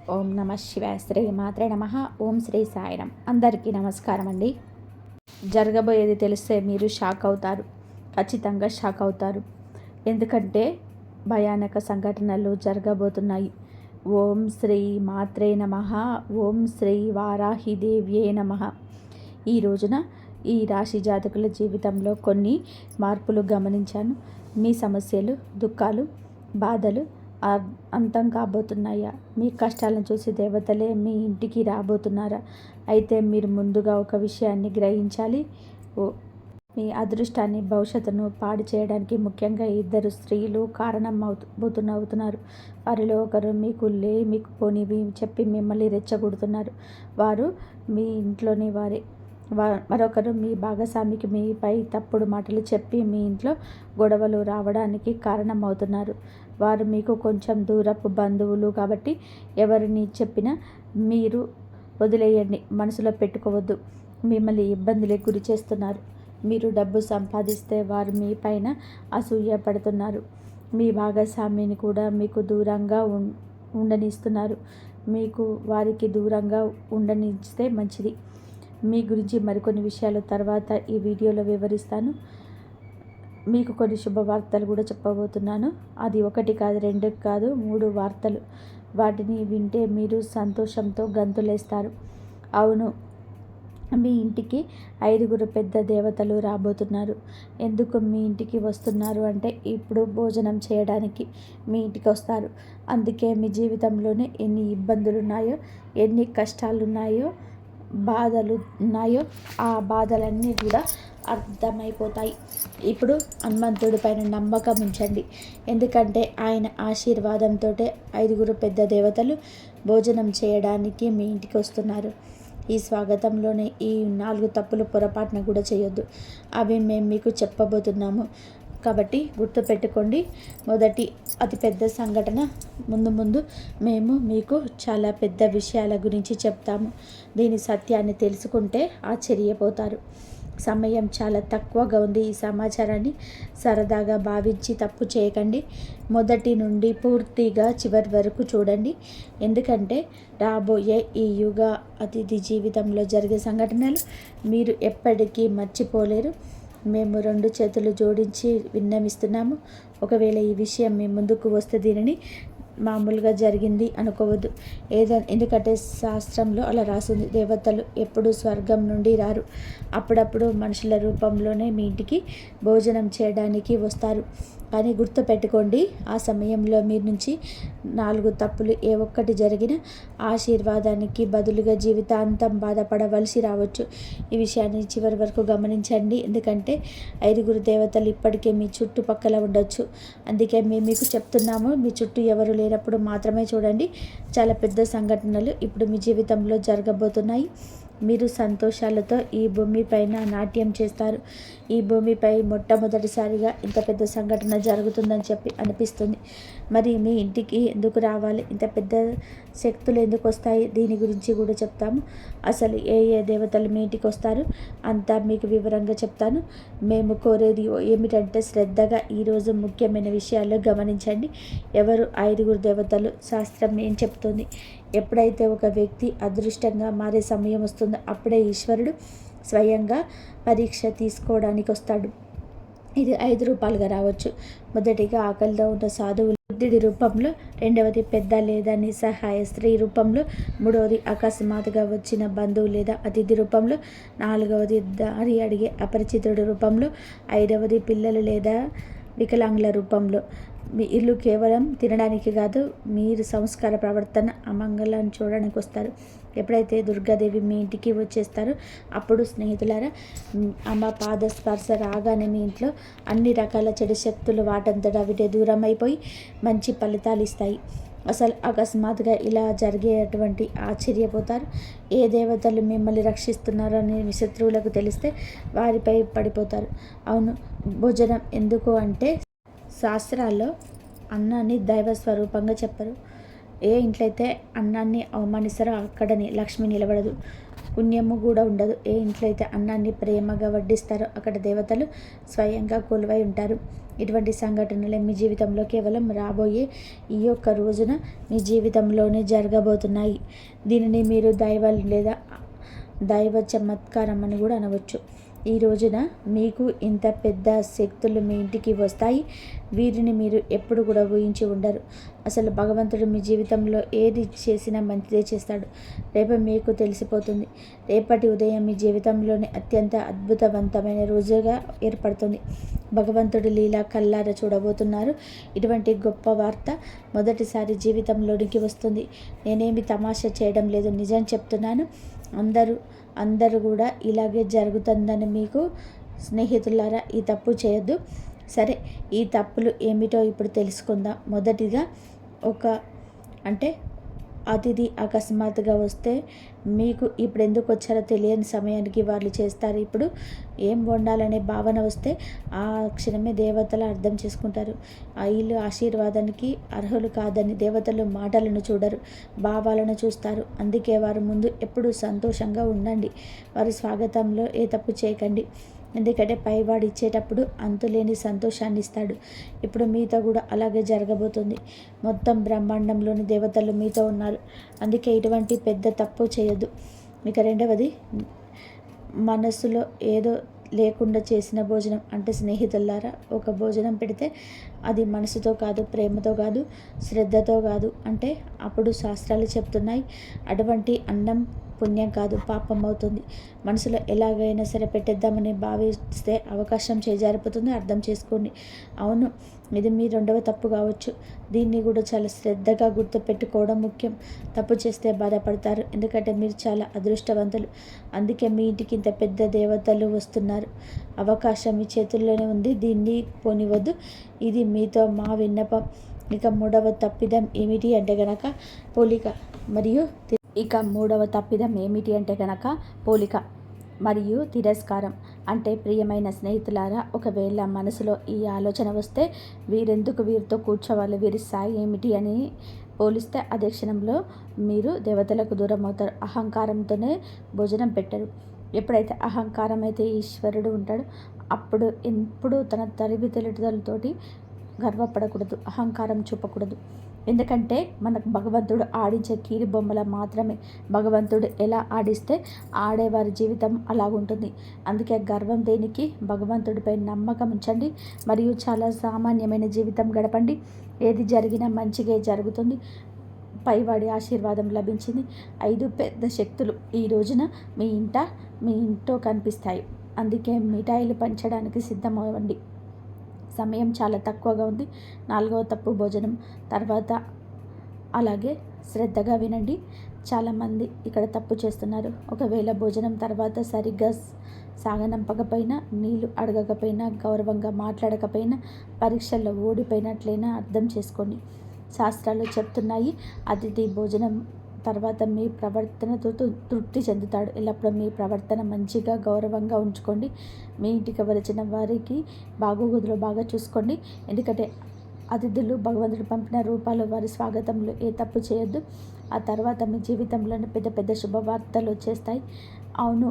ఓం నమ శివాయ. శ్రీ మాత్రే నమ. ఓం శ్రీ సాయిరాం. అందరికీ నమస్కారం అండి. జరగబోయేది తెలిస్తే మీరు షాక్ అవుతారు, ఖచ్చితంగా షాక్ అవుతారు. ఎందుకంటే భయానక సంఘటనలు జరగబోతున్నాయి. ఓం శ్రీ మాత్రే నమ. ఓం శ్రీ వారాహిదేవ్యే నమ. ఈ రోజున ఈ రాశి జాతకుల జీవితంలో కొన్ని మార్పులు గమనించాను. మీ సమస్యలు, దుఃఖాలు, బాధలు అంతం కాబోతున్నాయా? మీ కష్టాలను చూసి దేవతలే మీ ఇంటికి రాబోతున్నారా? అయితే మీరు ముందుగా ఒక విషయాన్ని గ్రహించాలి. మీ అదృష్టాన్ని, భవిష్యత్తును పాడు చేయడానికి ముఖ్యంగా ఇద్దరు స్త్రీలు కారణం అవుతున్నారు. వారిలో ఒకరు మీకు పోనివి చెప్పి మిమ్మల్ని రెచ్చగొడుతున్నారు. వారు మీ ఇంట్లోని వారే. మరొకరు మీ భాగస్వామికి మీపై తప్పుడు మాటలు చెప్పి మీ ఇంట్లో గొడవలు రావడానికి కారణం అవుతున్నారు. వారు మీకు కొంచెం దూరపు బంధువులు కాబట్టి ఎవరిని చెప్పినా మీరు వదిలేయండి, మనసులో పెట్టుకోవద్దు. మిమ్మల్ని ఇబ్బందులకు గురి చేస్తున్నారు. మీరు డబ్బు సంపాదిస్తే వారు మీ పైన అసూయ పడుతున్నారు. మీ భాగస్వామిని కూడా మీకు దూరంగా ఉండనిస్తున్నారు. మీకు వారికి దూరంగా ఉండనిస్తే మంచిది. మీ గురించి మరికొన్ని విషయాలు తర్వాత ఈ వీడియోలో వివరిస్తాను. మీకు కొన్ని శుభవార్తలు కూడా చెప్పబోతున్నాను. అది 1 కాదు, 2 కాదు, 3 వార్తలు. వాటిని వింటే మీరు సంతోషంతో గంతులేస్తారు. అవును, మీ ఇంటికి 5 పెద్ద దేవతలు రాబోతున్నారు. ఎందుకు మీ ఇంటికి వస్తున్నారు అంటే ఇప్పుడు భోజనం చేయడానికి మీ ఇంటికి వస్తారు. అందుకే మీ జీవితంలోనే ఎన్ని ఇబ్బందులు ఉన్నాయో, ఎన్ని కష్టాలు ఉన్నాయో, బాధలు ఉన్నాయో ఆ బాధలన్నీ కూడా అర్థమైపోతాయి. ఇప్పుడు హనుమంతుడి పైన నమ్మకం ఉంచండి. ఎందుకంటే ఆయన ఆశీర్వాదంతో 5 పెద్ద దేవతలు భోజనం చేయడానికి మీ ఇంటికి వస్తున్నారు. ఈ స్వాగతంలోనే ఈ 4 తప్పులు పొరపాటున కూడా చేయొద్దు. అవి మేము మీకు చెప్పబోతున్నాము కాబట్టి గుర్తుపెట్టుకోండి. మొదటి అతిపెద్ద సంఘటన ముందు మేము మీకు చాలా పెద్ద విషయాల గురించి చెప్తాము. దీని సత్యాన్ని తెలుసుకుంటే ఆశ్చర్యపోతారు. సమయం చాలా తక్కువగా ఉంది. ఈ సమాచారాన్ని సరదాగా భావించి తప్పు చేయకండి. మొదటి నుండి పూర్తిగా చివరి వరకు చూడండి. ఎందుకంటే రాబోయే ఈ యుగ అతిథి జీవితంలో జరిగే సంఘటనలు మీరు ఎప్పటికీ మర్చిపోలేరు. మేము 2 చేతులు జోడించి విన్నవిస్తున్నాము. ఒకవేళ ఈ విషయం మీ ముందుకు వస్తే దీనిని మామూలుగా జరిగింది అనుకోవద్దు. ఎందుకంటే శాస్త్రంలో అలా రాసింది. దేవతలు ఎప్పుడు స్వర్గం నుండి రారు. అప్పుడప్పుడు మనుషుల రూపంలోనే మీ ఇంటికి భోజనం చేయడానికి వస్తారు. కానీ గుర్తుపెట్టుకోండి, ఆ సమయంలో మీ నుంచి 4 తప్పులు ఏ ఒక్కటి జరిగినా ఆశీర్వాదానికి బదులుగా జీవితాంతం బాధపడవలసి రావచ్చు. ఈ విషయాన్ని చివరి వరకు గమనించండి. ఎందుకంటే 5 దేవతలు ఇప్పటికే మీ చుట్టుపక్కల ఉండొచ్చు. అందుకే మేము మీకు చెప్తున్నాము, మీ చుట్టూ ఎవరు లేనప్పుడు మాత్రమే చూడండి. చాలా పెద్ద సంఘటనలు ఇప్పుడు మీ జీవితంలో జరగబోతున్నాయి. మీరు సంతోషాలతో ఈ భూమిపైన నాట్యం చేస్తారు. ఈ భూమిపై మొట్టమొదటిసారిగా ఇంత పెద్ద సంఘటన జరుగుతుందని చెప్పి అనిపిస్తుంది. మరి మీ ఇంటికి ఎందుకు రావాలి? ఇంత పెద్ద శక్తులు ఎందుకు వస్తాయి? దీని గురించి కూడా చెప్తాము. అసలు ఏ దేవతలు మీ ఇంటికి వస్తారు అంతా మీకు వివరంగా చెప్తాను. మేము కోరేది ఏమిటంటే శ్రద్ధగా ఈరోజు ముఖ్యమైన విషయాలు గమనించండి. ఎవరు 5 దేవతలు? శాస్త్రం ఏం చెప్తుంది? ఎప్పుడైతే ఒక వ్యక్తి అదృష్టంగా మారే సమయం వస్తుందో అప్పుడే ఈశ్వరుడు స్వయంగా పరీక్ష తీసుకోవడానికి వస్తాడు. ఇది 5 రూపాలుగా రావచ్చు. మొదటిగా ఆకలితో ఉన్న సాధువులు బుద్ధుడి రూపంలో, రెండవది పెద్ద లేదా నిస్సహాయ స్త్రీ రూపంలో, మూడవది అకస్మాత్తుగా వచ్చిన బంధువు లేదా అతిథి రూపంలో, 4వది దారి అడిగే అపరిచితుడి రూపంలో, 5వది పిల్లలు లేదా వికలాంగుల రూపంలో. మీ ఇల్లు కేవలం తినడానికి కాదు, మీరు సంస్కార ప్రవర్తన అమంగళాన్ని చూడడానికి వస్తారు. ఎప్పుడైతే దుర్గాదేవి మీ ఇంటికి వచ్చేస్తారో అప్పుడు స్నేహితులారా, అమ్మ పాద స్పర్శ రాగానే మీ ఇంట్లో అన్ని రకాల చెడు శక్తులు వాటంతటా అవిటే దూరం అయిపోయి మంచి ఫలితాలు ఇస్తాయి. అసలు అకస్మాత్తుగా ఇలా జరిగేటువంటి ఆశ్చర్యపోతారు. ఏ దేవతలు మిమ్మల్ని రక్షిస్తున్నారో అని మీ శత్రువులకు తెలిస్తే వారిపై పడిపోతారు. అవును, భోజనం ఎందుకు అంటే శాస్త్రాల్లో అన్నాన్ని దైవ స్వరూపంగా చెప్పరు. ఏ ఇంట్లో అయితే అన్నాన్ని అవమానిస్తారో అక్కడని లక్ష్మి నిలబడదు, పుణ్యము కూడా ఉండదు. ఏ ఇంట్లో అయితే అన్నాన్ని ప్రేమగా వడ్డిస్తారో అక్కడ దేవతలు స్వయంగా కొలువై ఉంటారు. ఇటువంటి సంఘటనలే మీ జీవితంలో కేవలం రాబోయే ఈ యొక్క రోజున మీ జీవితంలోనే జరగబోతున్నాయి. దీనిని మీరు దైవ చమత్కారం అని కూడా అనవచ్చు. ఈ రోజున మీకు ఇంత పెద్ద శక్తులు మీ ఇంటికి వస్తాయి. వీరిని మీరు ఎప్పుడు కూడా ఊహించి ఉండరు. అసలు భగవంతుడు మీ జీవితంలో ఏది చేసినా మంచిదే చేస్తాడు. రేపు మీకు తెలిసిపోతుంది. రేపటి ఉదయం మీ జీవితంలోని అత్యంత అద్భుతవంతమైన రోజుగా ఏర్పడుతుంది. భగవంతుడు లీలా కల్లారా చూడబోతున్నారు. ఇటువంటి గొప్ప వార్త మొదటిసారి జీవితంలోనికి వస్తుంది. నేనేమి తమాషా చేయడం లేదు, నిజం చెప్తున్నాను. అందరూ కూడా ఇలాగే జరుగుతుందని మీకు స్నేహితులారా ఈ తప్పు చేయొద్దు. సరే, ఈ తప్పులు ఏమిటో ఇప్పుడు తెలుసుకుందాం. మొదటిగా అతిథి అకస్మాత్తుగా వస్తే మీకు ఇప్పుడు ఎందుకు వచ్చారో తెలియని సమయానికి వాళ్ళు చేస్తారు. ఇప్పుడు ఏం వండాలనే భావన వస్తే ఆ క్షణమే దేవతలు అర్థం చేసుకుంటారు. వీళ్ళు ఆశీర్వాదానికి అర్హులు కాదని. దేవతలు మాటలను చూడరు, భావాలను చూస్తారు. అందుకే వారి ముందు ఎప్పుడూ సంతోషంగా ఉండండి. వారి స్వాగతంలో ఏ తప్పు చేయకండి. ఎందుకంటే పైవాడు ఇచ్చేటప్పుడు అంతులేని సంతోషాన్ని ఇస్తాడు. ఇప్పుడు మీతో కూడా అలాగే జరగబోతుంది. మొత్తం బ్రహ్మాండంలోని దేవతలు మీతో ఉన్నారు. అందుకే ఇటువంటి పెద్ద తప్పు చేయొద్దు. ఇక రెండవది, మనసులో ఏదో లేకుండా చేసిన భోజనం. స్నేహితులారా, ఒక భోజనం పెడితే అది మనసుతో కాదు, ప్రేమతో కాదు, శ్రద్ధతో కాదు. అప్పుడు శాస్త్రాలు చెప్తున్నాయి, అటువంటి అన్నం పుణ్యం కాదు, పాపం అవుతుంది. మనసులో ఎలాగైనా సరే పెట్టేద్దామని భావిస్తే అవకాశం చేజారిపోతుంది. అర్థం చేసుకోండి. అవును, ఇది మీ రెండవ తప్పు కావచ్చు. దీన్ని కూడా చాలా శ్రద్ధగా గుర్తుపెట్టుకోవడం ముఖ్యం. తప్పు చేస్తే బాధపడతారు, ఎందుకంటే మీరు చాలా అదృష్టవంతులు. అందుకే మీ ఇంటికి ఇంత పెద్ద దేవతలు వస్తున్నారు. అవకాశం మీ చేతుల్లోనే ఉంది, దీన్ని పోనివద్దు. ఇది మీతో మా విన్నపం. ఇక మూడవ తప్పిదం ఏమిటి అంటే గనక పోలిక మరియు తిరస్కారం. ప్రియమైన స్నేహితులారా, ఒకవేళ మనసులో ఈ ఆలోచన వస్తే వీరెందుకు వీరితో కూర్చోవాలి, వీరి స్థాయి ఏమిటి అని పోలిస్తే అదే క్షణంలో మీరు దేవతలకు దూరం అవుతారు. అహంకారంతోనే భోజనం పెట్టరు. ఎప్పుడైతే అహంకారం అయితే ఈశ్వరుడు ఉంటాడో అప్పుడు ఎప్పుడు తన తెలివితేటలతోటి గర్వపడకూడదు, అహంకారం చూపకూడదు. ఎందుకంటే మనకు భగవంతుడు ఆడించే కీరి బొమ్మల మాత్రమే. భగవంతుడు ఎలా ఆడిస్తే ఆడేవారి జీవితం అలాగుంటుంది. అందుకే గర్వం దేనికి? భగవంతుడిపై నమ్మకం ఉంచండి మరియు చాలా సామాన్యమైన జీవితం గడపండి. ఏది జరిగినా మంచిగా జరుగుతుంది. పైవాడి ఆశీర్వాదం లభించింది. 5 పెద్ద శక్తులు ఈ రోజున మీ ఇంట్లో కనిపిస్తాయి. అందుకే మిఠాయిలు పంచడానికి సిద్ధమవ్వండి. సమయం చాలా తక్కువగా ఉంది. 4వ తప్పు భోజనం తర్వాత. అలాగే శ్రద్ధగా వినండి. చాలామంది ఇక్కడ తప్పు చేస్తున్నారు. ఒకవేళ భోజనం తర్వాత సరిగ్గా సాగనంపకపోయినా, నీళ్లు అడగకపోయినా, గౌరవంగా మాట్లాడకపోయినా, పరీక్షల్లో ఓడిపోయినట్లయినా అర్థం చేసుకోండి. శాస్త్రాలు చెప్తున్నాయి, అతిథి భోజనం తర్వాత మీ ప్రవర్తనతో తృప్తి చెందుతాడు. ఎల్లప్పుడూ మీ ప్రవర్తన మంచిగా, గౌరవంగా ఉంచుకోండి. మీ ఇంటికి వచ్చిన వారికి బాగోగుదులు బాగా చూసుకోండి. ఎందుకంటే అతిథులు భగవంతుడు పంపిన రూపాలు. వారి స్వాగతంలో ఏ తప్పు చేయొద్దు. ఆ తర్వాత మీ జీవితంలోని పెద్ద పెద్ద శుభవార్తలు వచ్చేస్తాయి. అవును,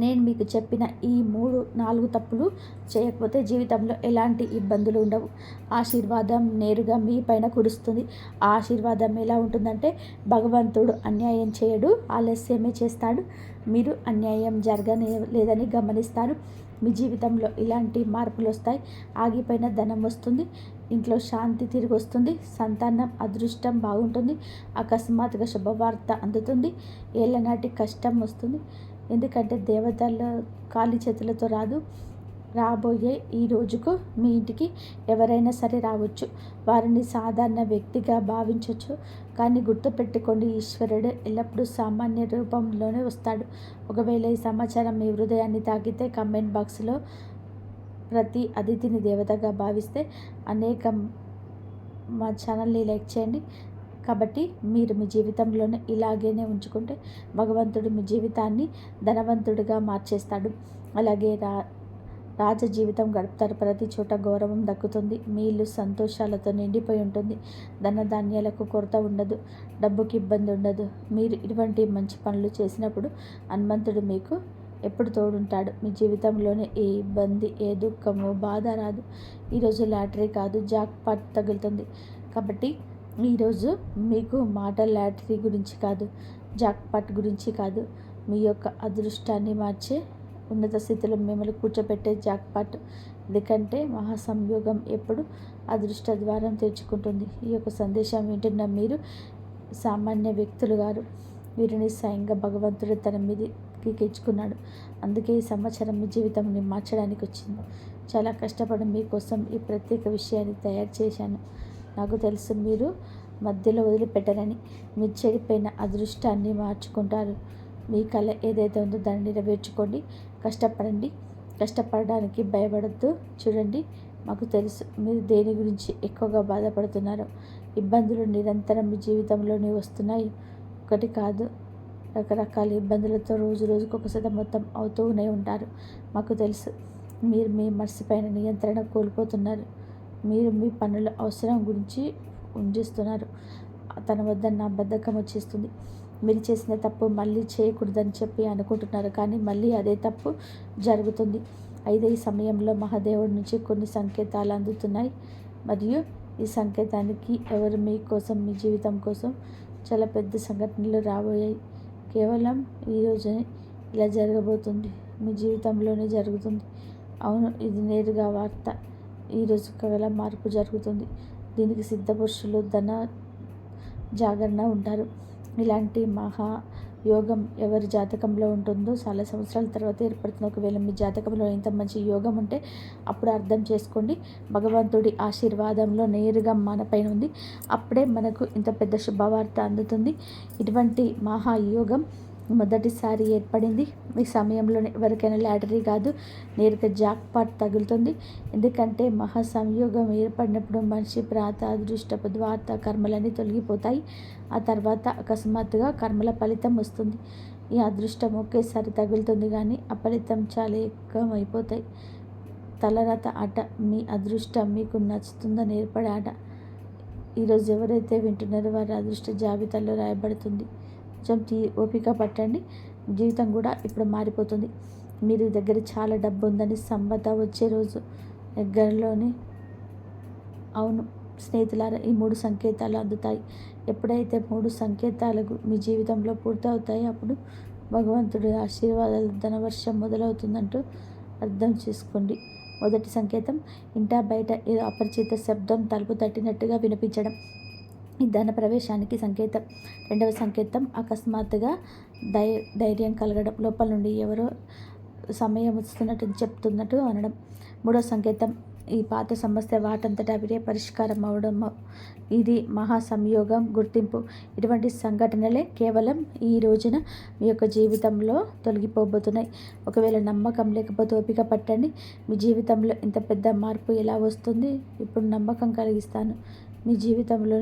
నేను మీకు చెప్పిన ఈ 3-4 తప్పులు చేయకపోతే జీవితంలో ఎలాంటి ఇబ్బందులు ఉండవు. ఆశీర్వాదం నేరుగా మీ పైన కురుస్తుంది. ఆ ఆశీర్వాదం ఎలా ఉంటుందంటే, భగవంతుడు అన్యాయం చేయడు, ఆలస్యమే చేస్తాడు. మీరు అన్యాయం లేదని గమనిస్తారు. మీ జీవితంలో ఇలాంటి మార్పులు వస్తాయి. ఆగిపోయిన ధనం వస్తుంది. ఇంట్లో శాంతి తిరిగి వస్తుంది. సంతానం అదృష్టం బాగుంటుంది. అకస్మాత్తుగా శుభవార్త అందుతుంది. ఏళ్ళనాటి కష్టం వస్తుంది. ఎందుకంటే దేవతల ఖాళీ చేతులతో రాదు. రాబోయే ఈ రోజుకు మీ ఇంటికి ఎవరైనా సరే రావచ్చు. వారిని సాధారణ వ్యక్తిగా భావించవచ్చు. కానీ గుర్తుపెట్టుకోండి, ఈశ్వరుడు ఎల్లప్పుడూ సామాన్య రూపంలోనే వస్తాడు. ఒకవేళ ఈ సమాచారం మీ హృదయాన్ని తాకితే కామెంట్ బాక్స్లో ప్రతి అతిథిని దేవతగా భావిస్తే మా ఛానల్ని లైక్ చేయండి. కాబట్టి మీరు మీ జీవితంలోనే ఇలాగేనే ఉంచుకుంటే భగవంతుడు మీ జీవితాన్ని ధనవంతుడిగా మార్చేస్తాడు. అలాగే రాజ జీవితం గడుపుతారు. ప్రతి చోట గౌరవం దక్కుతుంది. మీ ఇల్లు సంతోషాలతో నిండిపోయి ఉంటుంది. ధనధాన్యాలకు కొరత ఉండదు. డబ్బుకి ఇబ్బంది ఉండదు. మీరు ఇటువంటి మంచి పనులు చేసినప్పుడు హనుమంతుడు మీకు ఎప్పుడు తోడుంటాడు. మీ జీవితంలోనే ఏ ఇబ్బంది, ఏ దుఃఖము, బాధ రాదు. ఈరోజు లాటరీ కాదు, జాక్ పాట్ తగులుతుంది. కాబట్టి ఈరోజు మీకు మాట లాటరీ గురించి కాదు, జాక్ పాట్ గురించి కాదు, మీ యొక్క అదృష్టాన్ని మార్చే ఉన్నత స్థితిలో మిమ్మల్ని కూర్చోపెట్టే జాక్ పాట్. ఎందుకంటే మహాసంయోగం ఎప్పుడు అదృష్ట ద్వారం తెరుచుకుంటుంది. ఈ యొక్క సందేశం వింటున్న మీరు సామాన్య వ్యక్తులు గారు. వీరిని స్వయంగా భగవంతుడు తన మీదకి తెచ్చుకున్నాడు. అందుకే ఈ సంవత్సరం మీ జీవితాన్ని మార్చడానికి వచ్చింది. చాలా కష్టపడి మీకోసం ఈ ప్రత్యేక విషయాన్ని తయారు చేశాను. నాకు తెలుసు మీరు మధ్యలో వదిలిపెట్టరని. మీరు చెడిపోయిన అదృష్టాన్ని మార్చుకుంటారు. మీ కళ ఏదైతే ఉందో దాన్ని నెరవేర్చుకోండి. కష్టపడండి. కష్టపడడానికి భయపడద్దు. చూడండి, మాకు తెలుసు మీరు దేని గురించి ఎక్కువగా బాధపడుతున్నారో. ఇబ్బందులు నిరంతరం మీ జీవితంలోనే వస్తున్నాయి. ఒకటి కాదు, రకరకాల ఇబ్బందులతో రోజుకు ఒక మొత్తం అవుతూనే ఉంటారు. మాకు తెలుసు మీరు మీ మనసుపైన నియంత్రణ కోల్పోతున్నారు. మీరు మీ పనుల అవసరం గురించి ఉంజిస్తున్నారు. తన వద్ద నా బద్ధకం వచ్చేస్తుంది. మీరు చేసిన తప్పు మళ్ళీ చేయకూడదని చెప్పి అనుకుంటున్నారు, కానీ మళ్ళీ అదే తప్పు జరుగుతుంది. అయితే ఈ సమయంలో మహాదేవుడి నుంచి కొన్ని సంకేతాలు అందుతున్నాయి. మరియు ఈ సంకేతానికి ఎవరు మీకోసం, మీ జీవితం కోసం చాలా పెద్ద సంఘటనలు రాబోయాయి. కేవలం ఈరోజే ఇలా జరగబోతుంది. మీ జీవితంలోనే జరుగుతుంది. అవును, ఇది నేరుగా వార్త. ఈరోజు కల మార్పు జరుగుతుంది. దీనికి సిద్ధపురుషులు ధన జాగరణ ఉంటారు. ఇలాంటి మహాయోగం ఎవరి జాతకంలో ఉంటుందో చాలా సంవత్సరాల తర్వాత ఏర్పడుతుంది. ఒకవేళ మీ జాతకంలో ఇంత మంచి యోగం ఉంటే అప్పుడు అర్థం చేసుకోండి, భగవంతుడి ఆశీర్వాదంలో నేరుగా మనపైన ఉంది. అప్పుడే మనకు ఇంత పెద్ద శుభవార్త అందుతుంది. ఇటువంటి మహాయోగం మొదటిసారి ఏర్పడింది. ఈ సమయంలో ఎవరికైనా లాటరీ కాదు, నేరుగా జాక్ పాట్ తగులుతుంది. ఎందుకంటే మహాసంయోగం ఏర్పడినప్పుడు మనిషి ప్రాత అదృష్టపు ద్వార్త కర్మలన్నీ తొలగిపోతాయి. ఆ తర్వాత అకస్మాత్తుగా కర్మల ఫలితం వస్తుంది. ఈ అదృష్టం ఒకేసారి తగులుతుంది, కానీ ఆ ఫలితం చాలా ఎక్కువైపోతాయి. తలరాత ఆట. మీ అదృష్టం మీకు నచ్చుతుందని ఏర్పడే ఆట. ఈరోజు ఎవరైతే వింటున్నారో వారి అదృష్ట జాబితాలో రాయబడుతుంది. కొంచెం ఓపిక పట్టండి. జీవితం కూడా ఇప్పుడు మారిపోతుంది. మీరు దగ్గర చాలా డబ్బు ఉందని సంపద వచ్చే రోజు దగ్గరలోనే. అవును స్నేహితులారా, ఈ 3 సంకేతాలు అందుతాయి. ఎప్పుడైతే 3 సంకేతాలు మీ జీవితంలో పూర్తవుతాయో అప్పుడు భగవంతుడి ఆశీర్వాదాల ధనవర్షం మొదలవుతుందంటూ అర్థం చేసుకోండి. మొదటి సంకేతం, ఇంటా బయట ఏదో అపరిచిత శబ్దం తలుపు తట్టినట్టుగా వినిపించడం. ఈ ధన ప్రవేశానికి సంకేతం. రెండవ సంకేతం, అకస్మాత్తుగా ధైర్యం కలగడం. లోపల నుండి ఎవరో సమయం వస్తున్నట్టు చెప్తున్నట్టు అనడం. మూడవ సంకేతం, ఈ పాత సమస్య వాటంతటా అవే పరిష్కారం అవడం. ఇది మహాసంయోగం గుర్తింపు. ఇటువంటి సంఘటనలే కేవలం ఈ రోజున మీ యొక్క జీవితంలో తొలగిపోబోతున్నాయి. ఒకవేళ నమ్మకం లేకపోతే ఓపిక పట్టండి. మీ జీవితంలో ఇంత పెద్ద మార్పు ఎలా వస్తుంది? ఇప్పుడు నమ్మకం కలిగిస్తాను. మీ జీవితంలో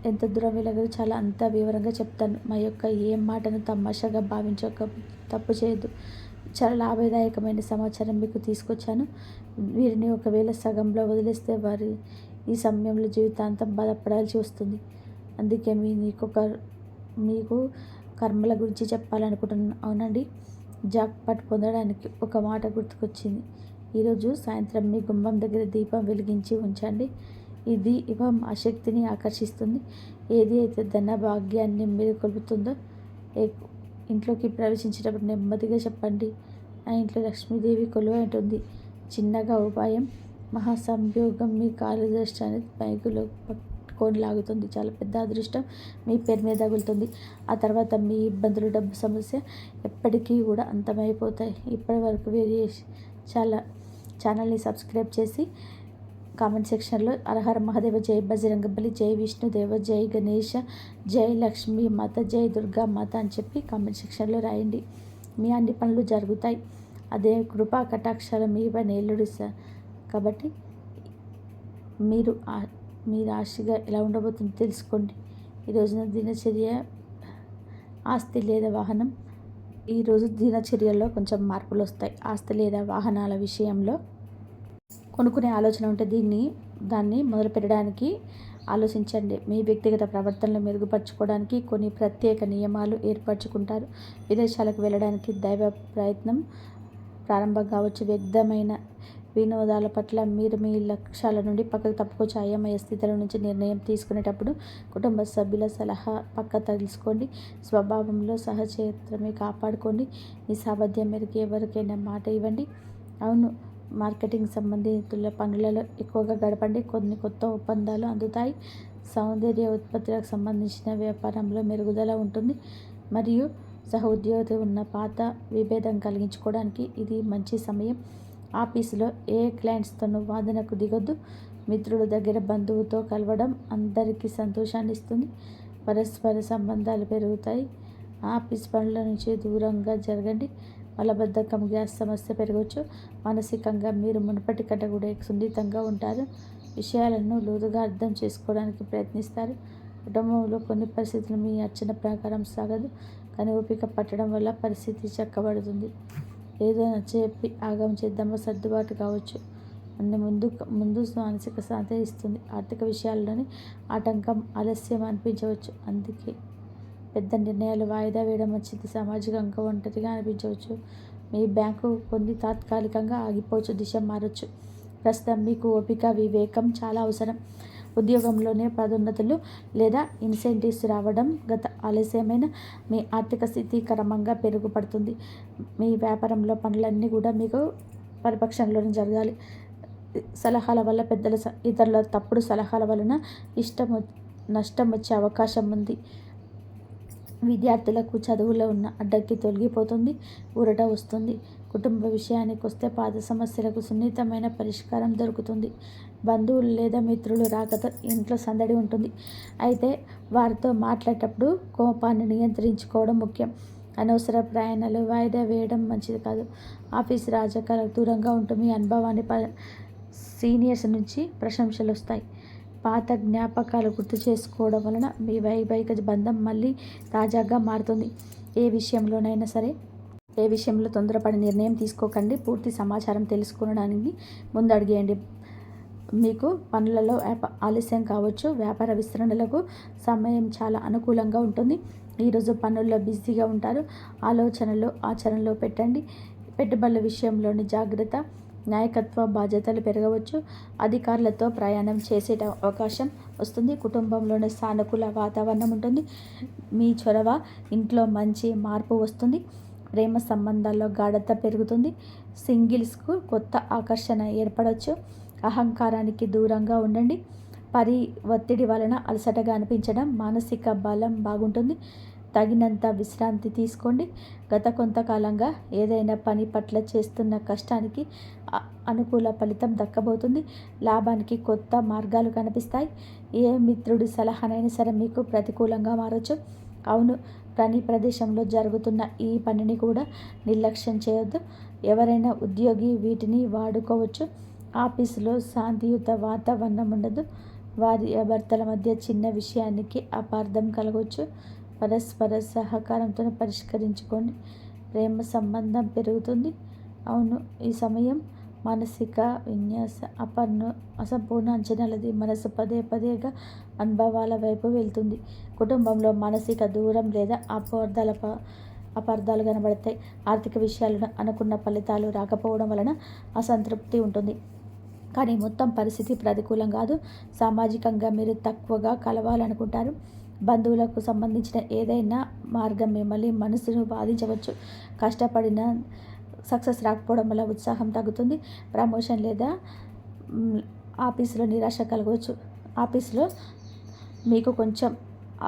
ఎంత దూరం వెళ్ళగలరు చాలా అంత వివరంగా చెప్తాను. మా యొక్క ఏ మాటను తమాషాగా భావించక తప్పు చేయొద్దు. చాలా లాభదాయకమైన సమాచారం మీకు తీసుకొచ్చాను. వీరిని ఒకవేళ సగంలో వదిలేస్తే వారి ఈ సమయంలో జీవితాంతం బాధపడాల్సి వస్తుంది. అందుకే మీకు కర్మల గురించి చెప్పాలనుకుంటున్నాను. అవునండి, జాక్ పాట్ పొందడానికి ఒక మాట గుర్తుకొచ్చింది. ఈరోజు సాయంత్రం మీ గుమ్మం దగ్గర దీపం వెలిగించి ఉంచండి. ఈ దీపం ఆ శక్తిని ఆకర్షిస్తుంది. ఏది అయితే ధన భాగ్యాన్ని మేలుకొల్పుతుందో ఇంట్లోకి ప్రవేశించేటప్పుడు నెమ్మదిగా చెప్పండి, నా ఇంట్లో లక్ష్మీదేవి కొలువై ఉంటుంది. చిన్నగా ఉపాయం, మహాసంయోగం మీ కార్యదృష్టాన్ని పైకులో పట్టుకొని లాగుతుంది. చాలా పెద్ద అదృష్టం మీ పేరు మీద తగులుతుంది. ఆ తర్వాత మీ ఇబ్బందులు, డబ్బు సమస్య ఎప్పటికీ కూడా అంతమైపోతాయి. ఇప్పటి వరకు చాలా ఛానల్ని సబ్స్క్రైబ్ చేసి కామెంట్ సెక్షన్లో హరహర మహాదేవ, జై బజరంగబలి, జై విష్ణుదేవ, జై గణేష, జై లక్ష్మీ మాత, జై దుర్గా మాత అని చెప్పి కామెంట్ సెక్షన్లో రాయండి. మీ అన్ని పనులు జరుగుతాయి. అదే కృపా కటాక్షాలు మీ పైన ఎల్లుడి కాబట్టి మీ రాశిగా ఎలా ఉండబోతుందో తెలుసుకోండి. ఈ రోజున దినచర్య, ఆస్తి లేదా వాహనం. ఈరోజు దినచర్యలో కొంచెం మార్పులు వస్తాయి. ఆస్తి లేదా వాహనాల విషయంలో కొనుక్కునే ఆలోచన ఉంటే దాన్ని మొదలు పెట్టడానికి ఆలోచించండి. మీ వ్యక్తిగత ప్రవర్తనలు మెరుగుపరచుకోవడానికి కొన్ని ప్రత్యేక నియమాలు ఏర్పరచుకుంటారు. విదేశాలకు వెళ్ళడానికి దైవ ప్రయత్నం ప్రారంభం కావచ్చు. వ్యర్థమైన వినోదాల పట్ల మీరు మీ లక్ష్యాల నుండి పక్కకు తప్పుకోవచ్చు. అయోమయ స్థితుల నుంచి నిర్ణయం తీసుకునేటప్పుడు కుటుంబ సభ్యుల సలహా పక్క తెలుసుకోండి. స్వభావంలో సహచరిత్రమే కాపాడుకోండి. మీ సామర్థ్యం మేరకు ఎవరికైనా మాట ఇవ్వండి. అవును, మార్కెటింగ్ సంబంధితుల పనులలో ఎక్కువగా గడపండి. కొన్ని కొత్త ఒప్పందాలు అందుతాయి. సౌందర్య ఉత్పత్తులకు సంబంధించిన వ్యాపారంలో మెరుగుదల ఉంటుంది. మరియు సహోద్యోగి ఉన్న పాత విభేదం కలిగించుకోవడానికి ఇది మంచి సమయం. ఆఫీసులో ఏ క్లయింట్స్తోనూ వాదనకు దిగొద్దు. మిత్రుల దగ్గర బంధువుతో కలవడం అందరికీ సంతోషాన్ని ఇస్తుంది. పరస్పర సంబంధాలు పెరుగుతాయి. ఆఫీస్ పనుల నుంచి దూరంగా జరగండి. మలబద్ధకం, గ్యాస్ సమస్య పెరగవచ్చు. మానసికంగా మీరు మునుపటి కంటే కూడా సున్నితంగా ఉంటారు. విషయాలను లోతుగా అర్థం చేసుకోవడానికి ప్రయత్నిస్తారు. కుటుంబంలో కొన్ని పరిస్థితులు మీ అర్చన ప్రకారం సాగదు, కానీ ఓపిక పట్టడం వల్ల పరిస్థితి చక్కబడుతుంది. ఏదో చెప్పి ఆగం చేద్దామో సర్దుబాటు కావచ్చు. అన్ని ముందు మానసిక శాంతి ఇస్తుంది. ఆర్థిక విషయాల్లోని ఆటంకం ఆలస్యం అనిపించవచ్చు, అందుకే పెద్ద నిర్ణయాలు వాయిదా వేయడం మంచిది. సామాజికంగా ఒంటరిగా అనిపించవచ్చు. మీ బ్యాంకు కొన్ని తాత్కాలికంగా ఆగిపోవచ్చు, దిశ మారచ్చు. ప్రస్తుతం మీకు ఓపిక, వివేకం చాలా అవసరం. ఉద్యోగంలోనే పదోన్నతులు లేదా ఇన్సెంటివ్స్ రావడం గత ఆలస్యమైన మీ ఆర్థిక స్థితి క్రమంగా పెరుగుపడుతుంది. మీ వ్యాపారంలో పనులన్నీ కూడా మీకు పరిపక్షంలోనే జరగాలి. సలహాల వల్ల ఇతరుల తప్పుడు సలహాల వలన నష్టం వచ్చే అవకాశం ఉంది. విద్యార్థులకు చదువులో ఉన్న అడ్డంకి తొలగిపోతుంది, ఊరట వస్తుంది. కుటుంబ విషయానికి వస్తే పాత సమస్యలకు సున్నితమైన పరిష్కారం దొరుకుతుంది. బంధువులు లేదా మిత్రులు రాకతో ఇంట్లో సందడి ఉంటుంది. అయితే వారితో మాట్లాడేటప్పుడు కోపాన్ని నియంత్రించుకోవడం ముఖ్యం. అనవసర ప్రయాణాలు వాయిదా వేయడం మంచిది కాదు. ఆఫీస్ రాజకీయాలకు దూరంగా ఉంటూ మీ అనుభవాన్ని సీనియర్స్ నుంచి ప్రశంసలు వస్తాయి. పాత జ్ఞాపకాలు గుర్తు చేసుకోవడం వలన మీ వైవాహిక బంధం మళ్ళీ తాజాగా మారుతుంది. ఏ విషయంలో తొందరపడి నిర్ణయం తీసుకోకండి. పూర్తి సమాచారం తెలుసుకోవడానికి ముందడుగేయండి. మీకు పనులలో ఆలస్యం కావచ్చు. వ్యాపార విస్తరణలకు సమయం చాలా అనుకూలంగా ఉంటుంది. ఈరోజు పనుల్లో బిజీగా ఉంటారు. ఆలోచనలు ఆచరణలో పెట్టండి. పెట్టుబడుల విషయంలోని జాగ్రత్త. నాయకత్వ బాధ్యతలు పెరగవచ్చు. అధికారులతో ప్రయాణం చేసే అవకాశం వస్తుంది. కుటుంబంలోని సానుకూల వాతావరణం ఉంటుంది. మీ చొరవ ఇంట్లో మంచి మార్పు వస్తుంది. ప్రేమ సంబంధాల్లో గాఢత పెరుగుతుంది. సింగిల్స్కు కొత్త ఆకర్షణ ఏర్పడవచ్చు. అహంకారానికి దూరంగా ఉండండి. ఒత్తిడి వలన అలసటగా అనిపించడం, మానసిక బలం బాగుంటుంది. తగినంత విశ్రాంతి తీసుకోండి. గత కొంతకాలంగా ఏదైనా పని పట్ల చేస్తున్న కష్టానికి అనుకూల ఫలితం దక్కబోతుంది. లాభానికి కొత్త మార్గాలు కనిపిస్తాయి. ఏ మిత్రుడి సలహానైనా సరే మీకు ప్రతికూలంగా మారచ్చు. అవును, పని ప్రదేశంలో జరుగుతున్న ఈ పనిని కూడా నిర్లక్ష్యం చేయొద్దు. ఎవరైనా ఉద్యోగి వీటిని వాడుకోవచ్చు. ఆఫీసులో శాంతియుత వాతావరణం ఉండదు. భర్తల మధ్య చిన్న విషయానికి అపార్థం కలగవచ్చు. పరస్పర సహకారంతో పరిష్కరించుకోండి. ప్రేమ సంబంధం పెరుగుతుంది. అవును, ఈ సమయం మానసిక విన్యాస అసంపూర్ణ అంచనాలది. మనసు పదేగా అనుభవాల వైపు వెళ్తుంది. కుటుంబంలో మానసిక దూరం లేదా అపార్థాలు కనబడతాయి. ఆర్థిక విషయాలను అనుకున్న ఫలితాలు రాకపోవడం వలన అసంతృప్తి ఉంటుంది. కానీ మొత్తం పరిస్థితి ప్రతికూలం కాదు. సామాజికంగా మీరు తక్కువగా కలవాలనుకుంటారు. బంధువులకు సంబంధించిన ఏదైనా మార్గం మిమ్మల్ని మనసును బాధించవచ్చు. కష్టపడిన సక్సెస్ రాకపోవడం వల్ల ఉత్సాహం తగ్గుతుంది. ప్రమోషన్ లేదా ఆఫీసులో నిరాశ కలగవచ్చు. ఆఫీసులో మీకు కొంచెం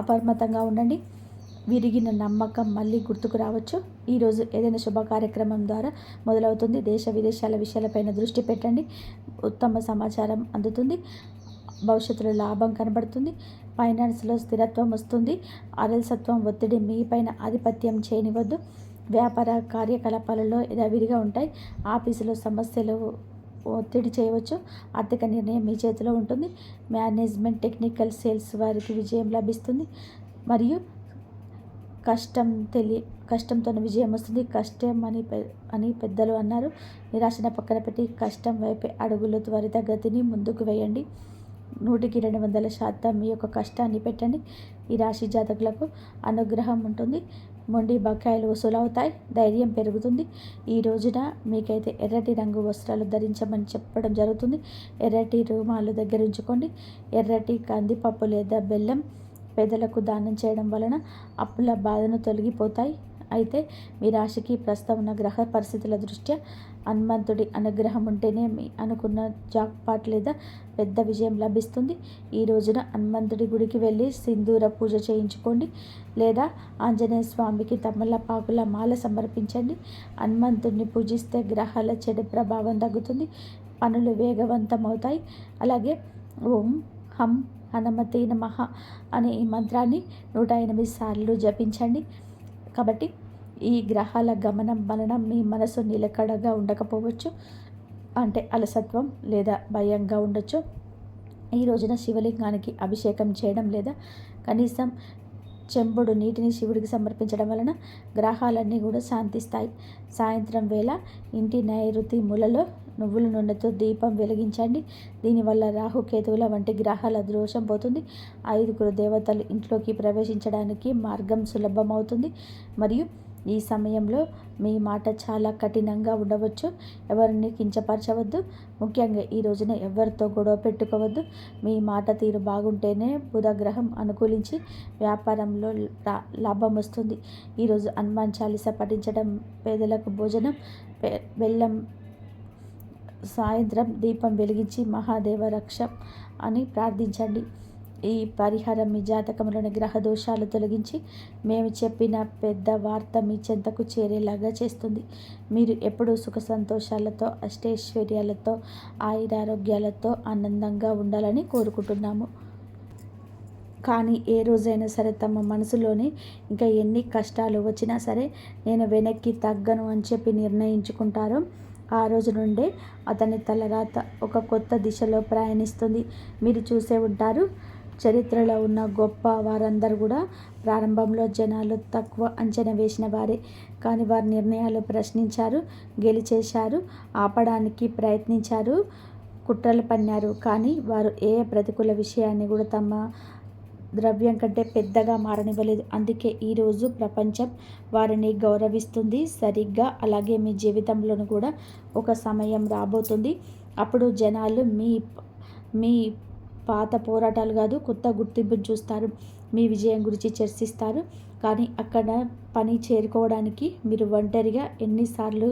అప్రమత్తంగా ఉండండి. విరిగిన నమ్మకం మళ్ళీ గుర్తుకు రావచ్చు. ఈరోజు ఏదైనా శుభ కార్యక్రమం ద్వారా మొదలవుతుంది. దేశ విదేశాల విషయాలపైన దృష్టి పెట్టండి. ఉత్తమ సమాచారం అందుతుంది. భవిష్యత్తులో లాభం కనబడుతుంది. ఫైనాన్స్లో స్థిరత్వం వస్తుంది. అలసత్వం, ఒత్తిడి మీపైన ఆధిపత్యం చేయనివ్వద్దు. వ్యాపార కార్యకలాపాలలో యథావిధిగా ఉంటాయి. ఆఫీసులో సమస్యలు ఒత్తిడి చేయవచ్చు. ఆర్థిక నిర్ణయం మీ చేతిలో ఉంటుంది. మేనేజ్మెంట్, టెక్నికల్, సేల్స్ వారికి విజయం లభిస్తుంది. మరియు కష్టంతో విజయం వస్తుంది. కష్టం అని పెద్దలు అన్నారు. నిరాశను పక్కన పెట్టి కష్టం వైపే అడుగులు త్వరితగతిని ముందుకు వేయండి. 100% మీ యొక్క కష్టాన్ని పెట్టండి. ఈ రాశి జాతకులకు అనుగ్రహం ఉంటుంది. మొండి బకాయిలు వసూలవుతాయి. ధైర్యం పెరుగుతుంది. ఈ రోజున మీకైతే ఎర్రటి రంగు వస్త్రాలు ధరించమని చెప్పడం జరుగుతుంది. ఎర్రటి రుమాలు దగ్గర ఉంచుకోండి. ఎర్రటి కందిపప్పు లేదా బెల్లం పేదలకు దానం చేయడం వలన అప్పుల బాధను తొలగిపోతాయి. అయితే మీ రాశికి ప్రస్తుతం ఉన్న గ్రహ పరిస్థితుల దృష్ట్యా హనుమంతుడి అనుగ్రహం ఉంటేనే మీ అనుకున్న జాక్పాట్ లేదా పెద్ద విజయం లభిస్తుంది. ఈ రోజున హనుమంతుడి గుడికి వెళ్ళి సింధూర పూజ చేయించుకోండి, లేదా ఆంజనేయ స్వామికి తమలపాకుల మాల సమర్పించండి. హనుమంతుడిని పూజిస్తే గ్రహాల చెడు ప్రభావం తగ్గుతుంది, పనులు వేగవంతమవుతాయి. అలాగే ఓం హం హనుమతే నమః అనే ఈ మంత్రాన్ని 108 సార్లు జపించండి. కాబట్టి ఈ గ్రహాల గమనం వలన మీ మనసు నిలకడగా ఉండకపోవచ్చు, అంటే అలసత్వం లేదా భయంగా ఉండొచ్చు. ఈ రోజున శివలింగానికి అభిషేకం చేయడం లేదా కనీసం చెంబుడు నీటిని శివుడికి సమర్పించడం వలన గ్రహాలన్నీ కూడా శాంతిస్తాయి. సాయంత్రం వేళ ఇంటి నైరుతి మూలలో నువ్వుల నూనెతో దీపం వెలిగించండి. దీనివల్ల రాహుకేతువుల వంటి గ్రహాల దోషం పోతుంది. 5 దేవతలు ఇంట్లోకి ప్రవేశించడానికి మార్గం సులభమవుతుంది. మరియు ఈ సమయంలో మీ మాట చాలా కఠినంగా ఉండవచ్చు. ఎవరిని కించపరచవద్దు. ముఖ్యంగా ఈ రోజున ఎవరితో గొడవ పెట్టుకోవద్దు. మీ మాట తీరు బాగుంటేనే బుధగ్రహం అనుకూలించి వ్యాపారంలో లాభం వస్తుంది. ఈరోజు హనుమాన్ చాలీసా పఠించడం, పేదలకు భోజనం, బెల్లం, సాయంత్రం దీపం వెలిగించి మహాదేవ రక్ష అని ప్రార్థించండి. ఈ పరిహారం మీ జాతకంలోని గ్రహ దోషాలు తొలగించి మేము చెప్పిన పెద్ద వార్త మీ చెంతకు చేరేలాగా చేస్తుంది. మీరు ఎప్పుడూ సుఖ సంతోషాలతో, అష్టైశ్వర్యాలతో, ఆయురారోగ్యాలతో ఆనందంగా ఉండాలని కోరుకుంటున్నాము. కానీ ఏ రోజైనా సరే తమ మనసులోని ఇంకా ఎన్ని కష్టాలు వచ్చినా సరే నేను వెనక్కి తగ్గను అని చెప్పి నిర్ణయించుకుంటారో ఆ రోజు నుండే అతని తలరాత ఒక కొత్త దిశలో ప్రయాణిస్తుంది. మీరు చూసే ఉంటారు, చరిత్రలో ఉన్న గొప్ప వారందరూ కూడా ప్రారంభంలో జనాలు తక్కువ అంచనా వేసిన వారే. కానీ వారి నిర్ణయాలు ప్రశ్నించారు, గెలిచేశారు, ఆపడానికి ప్రయత్నించారు, కుట్రలు పన్నారు. కానీ వారు ఏ ప్రతికూల విషయాన్ని కూడా తమ ద్రవ్యం కంటే పెద్దగా మారనివ్వలేదు. అందుకే ఈరోజు ప్రపంచం వారిని గౌరవిస్తుంది. సరిగ్గా అలాగే మీ జీవితంలోనూ కూడా ఒక సమయం రాబోతుంది. అప్పుడు జనాలు మీ పాత పోరాటాలు కాదు, కొత్త గుర్తింపును చూస్తారు. మీ విజయం గురించి చర్చిస్తారు. కానీ అక్కడ పని చేరుకోవడానికి మీరు ఒంటరిగా ఎన్నిసార్లు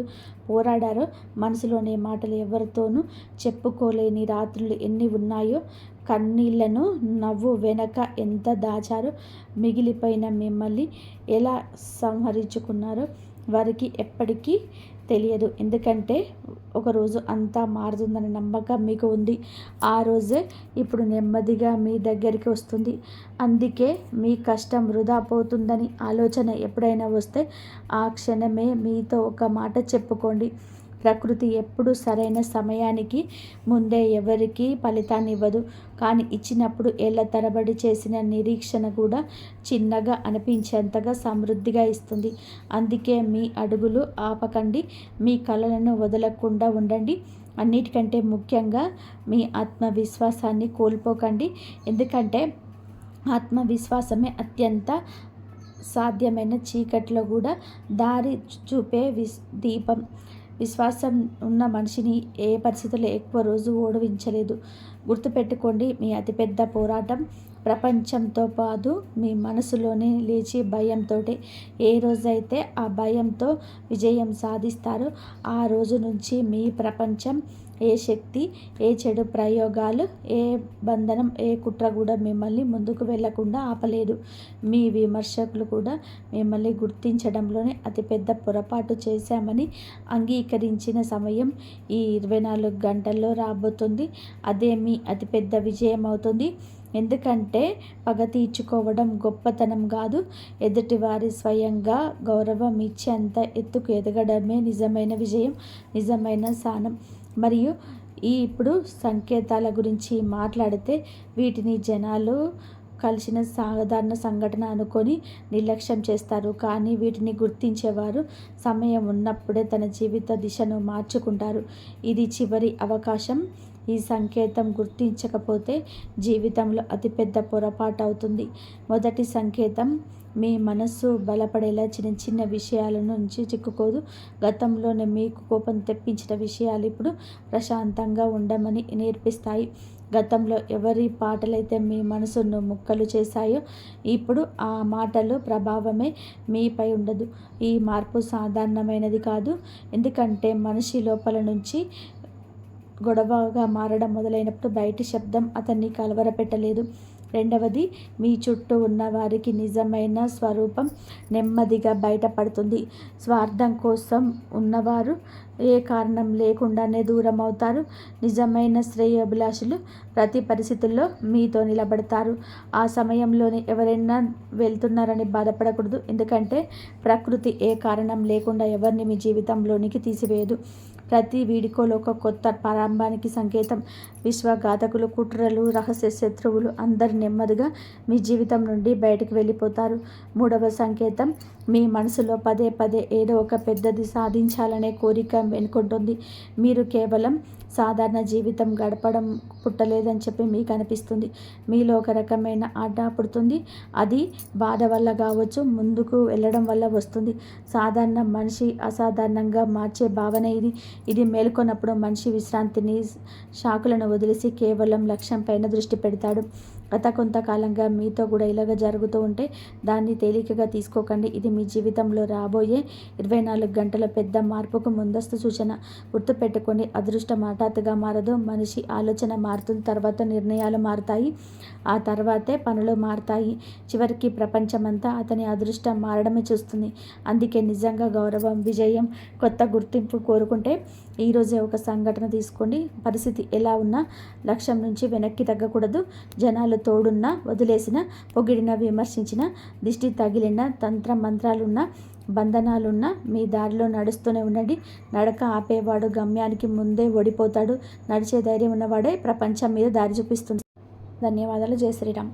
పోరాడారో, మనసులోనే మాటలు ఎవరితోనూ చెప్పుకోలేని రాత్రులు ఎన్ని ఉన్నాయో, కన్నీళ్లను నవ్వు వెనక ఎంత దాచారో, మిగిలిపోయిన మిమ్మల్ని ఎలా సంహరించుకున్నారో వారికి ఎప్పటికీ తెలియదు. ఎందుకంటే ఒకరోజు అంతా మారుతుందనే నమ్మకం మీకు ఉంది. ఆ రోజే ఇప్పుడు నెమ్మదిగా మీ దగ్గరికి వస్తుంది. అందుకే మీ కష్టం వృధా పోతుందని ఆలోచన ఎప్పుడైనా వస్తే ఆ క్షణమే మీతో ఒక మాట చెప్పుకోండి. ప్రకృతి ఎప్పుడు సరైన సమయానికి ముందే ఎవరికి ఫలితాన్ని ఇవ్వదు. కానీ ఇచ్చినప్పుడు ఏళ్ల తరబడి చేసిన నిరీక్షణ కూడా చిన్నగా అనిపించేంతగా సమృద్ధిగా ఇస్తుంది. అందుకే మీ అడుగులు ఆపకండి, మీ కలలను వదలకుండా ఉండండి. అన్నిటికంటే ముఖ్యంగా మీ ఆత్మవిశ్వాసాన్ని కోల్పోకండి. ఎందుకంటే ఆత్మవిశ్వాసమే అత్యంత సాధ్యమైన చీకట్లో కూడా దారి చూపే దీపం. విశ్వాసం ఉన్న మనిషిని ఏ పరిస్థితుల్లో ఎక్కువ రోజు ఓడించలేదు. గుర్తుపెట్టుకోండి, మీ అతిపెద్ద పోరాటం ప్రపంచంతో పాటు మీ మనసులోనే లేచి భయంతో. ఏ రోజైతే ఆ భయంతో విజయం సాధిస్తారో ఆ రోజు నుంచి మీ ప్రపంచం, ఏ శక్తి, ఏ చెడు ప్రయోగాలు, ఏ బంధనం, ఏ కుట్ర కూడా మిమ్మల్ని ముందుకు వెళ్లకుండా ఆపలేదు. మీ విమర్శకులు కూడా మిమ్మల్ని గుర్తించడంలోనే అతిపెద్ద పొరపాటు చేశామని అంగీకరించిన సమయం ఈ 24 గంటల్లో రాబోతుంది. అదే మీ అతిపెద్ద విజయం అవుతుంది. ఎందుకంటే పగ తీర్చుకోవడం గొప్పతనం కాదు, ఎదుటివారి స్వయంగా గౌరవం ఇచ్చేంత ఎత్తుకు ఎదగడమే నిజమైన విజయం, నిజమైన స్థానం. మరియు ఇప్పుడు సంకేతాల గురించి మాట్లాడితే వీటిని జనాలు కలిసిన సాధారణ సంఘటన అనుకొని నిర్లక్ష్యం చేస్తారు. కానీ వీటిని గుర్తించేవారు సమయం ఉన్నప్పుడే తన జీవిత దిశను మార్చుకుంటారు. ఇది చివరి అవకాశం. ఈ సంకేతం గుర్తించకపోతే జీవితంలో అతిపెద్ద పొరపాటు అవుతుంది. మొదటి సంకేతం, మీ మనస్సు బలపడేలా చిన్న చిన్న విషయాల నుంచి చిక్కుకోదు. గతంలోనే మీకు కోపం తెప్పించిన విషయాలు ఇప్పుడు ప్రశాంతంగా ఉండమని నేర్పిస్తాయి. గతంలో ఎవరి పాటలైతే మీ మనసును ముక్కలు చేశాయో ఇప్పుడు ఆ మాటలు ప్రభావమే మీపై ఉండదు. ఈ మార్పు సాధారణమైనది కాదు, ఎందుకంటే మనిషి లోపల నుంచి గొడవగా మారడం మొదలైనప్పుడు బయటి శబ్దం అతన్ని కలవరపెట్టలేదు. రెండవది, మీ చుట్టూ ఉన్న వారికి నిజమైన స్వరూపం నెమ్మదిగా బయటపడుతుంది. స్వార్థం కోసం ఉన్నవారు ఏ కారణం లేకుండానే దూరం అవుతారు. నిజమైన శ్రేయోభిలాషులు ప్రతి పరిస్థితుల్లో మీతో నిలబడతారు. ఆ సమయంలోనే ఎవరైనా వెళ్తున్నారని బాధపడకూడదు, ఎందుకంటే ప్రకృతి ఏ కారణం లేకుండా ఎవరిని మీ జీవితంలోనికి తీసివేయదు. ప్రతి వీడుకోలు ఒక కొత్త ప్రారంభానికి సంకేతం. విశ్వఘాతకులు, కుట్రలు, రహస్య శత్రువులు అందరు నెమ్మదిగా మీ జీవితం నుండి బయటకు వెళ్ళిపోతారు. మూడవ సంకేతం, మీ మనసులో పదే పదే ఏదో ఒక పెద్దది సాధించాలనే కోరిక వెనుకుంటుంది. మీరు కేవలం సాధారణ జీవితం గడపడం పుట్టలేదని చెప్పి మీకు అనిపిస్తుంది. మీలో ఒక రకమైన ఆట పుడుతుంది. అది బాధ వల్ల కావచ్చు, ముందుకు వెళ్ళడం వల్ల వస్తుంది. సాధారణ మనిషి అసాధారణంగా మార్చే భావన ఇది. ఇది మేల్కొన్నప్పుడు మనిషి విశ్రాంతిని, షాకులను వదిలేసి కేవలం లక్ష్యం పైన దృష్టి పెడతాడు. గత కొంతకాలంగా మీతో కూడా ఇలాగ జరుగుతూ ఉంటే దాన్ని తేలికగా తీసుకోకండి. ఇది మీ జీవితంలో రాబోయే 24 గంటల పెద్ద మార్పుకు ముందస్తు సూచన. గుర్తుపెట్టుకోండి, అదృష్టం హఠాత్తుగా మారదు. మనిషి ఆలోచన మారుతుంది, తర్వాత నిర్ణయాలు మారుతాయి, ఆ తర్వాతే పనులు మారుతాయి. చివరికి ప్రపంచమంతా అతని అదృష్టం మారడమే చూస్తుంది. అందుకే నిజంగా గౌరవం, విజయం, కొత్త గుర్తింపు కోరుకుంటే ఈరోజే ఒక సంఘటన తీసుకోండి. పరిస్థితి ఎలా ఉన్నా లక్ష్యం నుంచి వెనక్కి తగ్గకూడదు. జనాలు తోడున్నా, వదిలేసిన, పొగిడిన, విమర్శించిన, దిష్టి తగిలిన, తంత్ర మంత్రాలున్న, బంధనాలున్న మీ దారిలో నడుస్తూనే ఉండండి. నడక ఆపేవాడు గమ్యానికి ముందే ఓడిపోతాడు. నడిచే ధైర్యం ఉన్నవాడే ప్రపంచం మీద దారి చూపిస్తుంది. ధన్యవాదాలు. జై శ్రీరామ్.